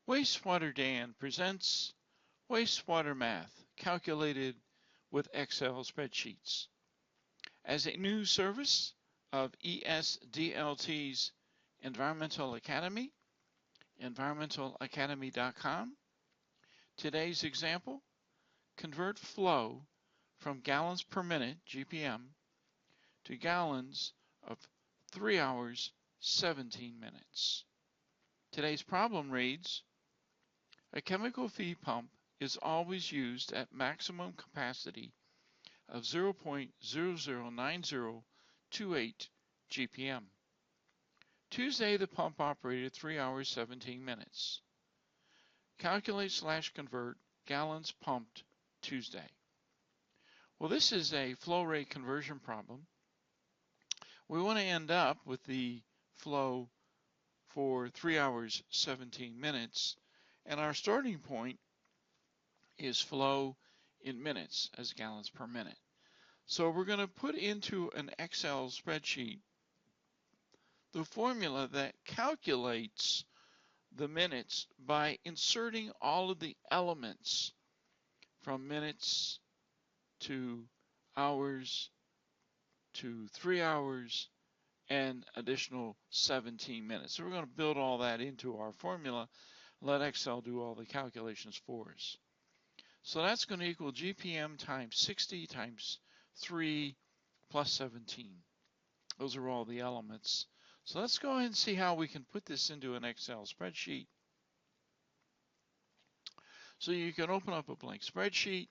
WasteWater Dan presents wastewater math calculated with Excel spreadsheets. As a new service of ESDLT's Environmental Academy, environmentalacademy.com, today's example, convert flow from gallons per minute, GPM, to gallons of 3 hours, 17 minutes. Today's problem reads, a chemical feed pump is always used at maximum capacity of 0.009028 GPM. Tuesday, the pump operated 3 hours, 17 minutes. Calculate/convert gallons pumped Tuesday. Well, this is a flow rate conversion problem. We want to end up with the flow for 3 hours, 17 minutes, and our starting point is flow in minutes as gallons per minute. So we're going to put into an Excel spreadsheet the formula that calculates the minutes by inserting all of the elements from minutes to hours to 3 hours and additional 17 minutes. So we're going to build all that into our formula, let Excel do all the calculations for us. So that's going to equal GPM times 60 times 3 plus 17. Those are all the elements. So let's go ahead and see how we can put this into an Excel spreadsheet. So you can open up a blank spreadsheet.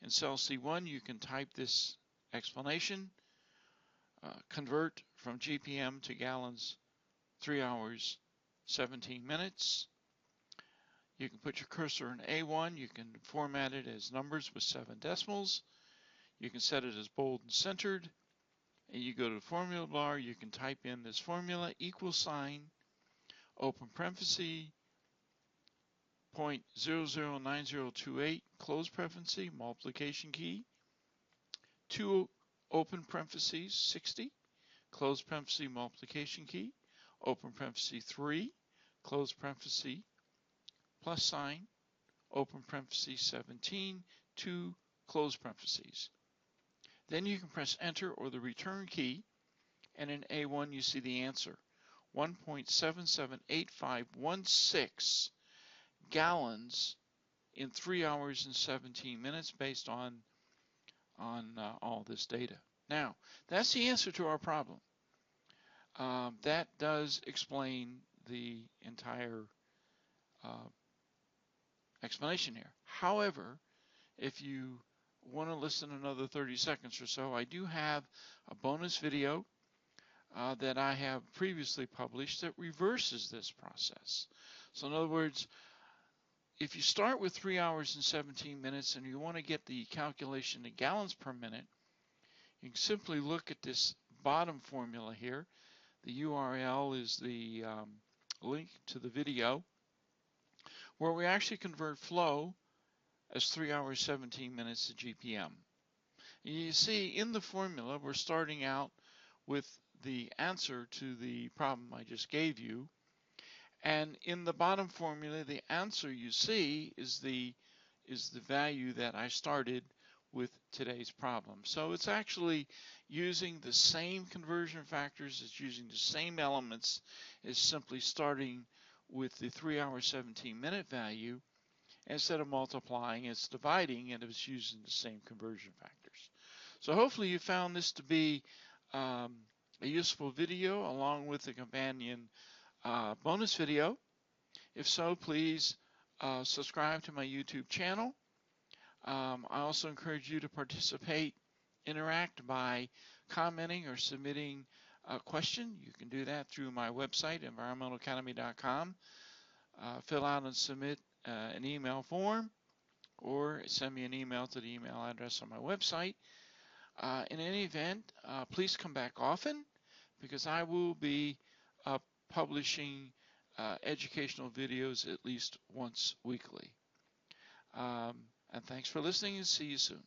In cell C1, you can type this explanation. Convert from GPM to gallons, 3 hours, 17 minutes. You can put your cursor in A1. You can format it as numbers with 7 decimals. You can set it as bold and centered. And you go to the formula bar. You can type in this formula, equal sign, open parenthesis, 0.009028, close parenthesis, multiplication key, 2 open parentheses, 60, close parenthesis, multiplication key, open parenthesis, 3, close parenthesis, plus sign, open parenthesis, 17, 2, close parentheses. Then you can press enter or the return key, and in A1 you see the answer, 1.778516 gallons in 3 hours and 17 minutes based on all this data. Now, that's the answer to our problem. That does explain the entire explanation here. However, if you want to listen another 30 seconds or so, I do have a bonus video that I have previously published that reverses this process. So in other words, if you start with 3 hours and 17 minutes and you want to get the calculation in gallons per minute, you can simply look at this bottom formula here. The URL is the link to the video where we actually convert flow as 3 hours, 17 minutes to GPM. And you see in the formula we're starting out with the answer to the problem I just gave you. And in the bottom formula, the answer you see is the value that I started with today's problem. So it's actually using the same conversion factors, it's using the same elements, it's simply starting with the 3 hour 17 minute value. Instead of multiplying, it's dividing, and it's using the same conversion factors. So hopefully you found this to be a useful video along with the companion bonus video. If so, please subscribe to my YouTube channel. I also encourage you to participate, interact by commenting or submitting a question. You can do that through my website, environmentalacademy.com. Fill out and submit an email form or send me an email to the email address on my website. In any event, please come back often because I will be publishing educational videos at least once weekly. And thanks for listening and see you soon.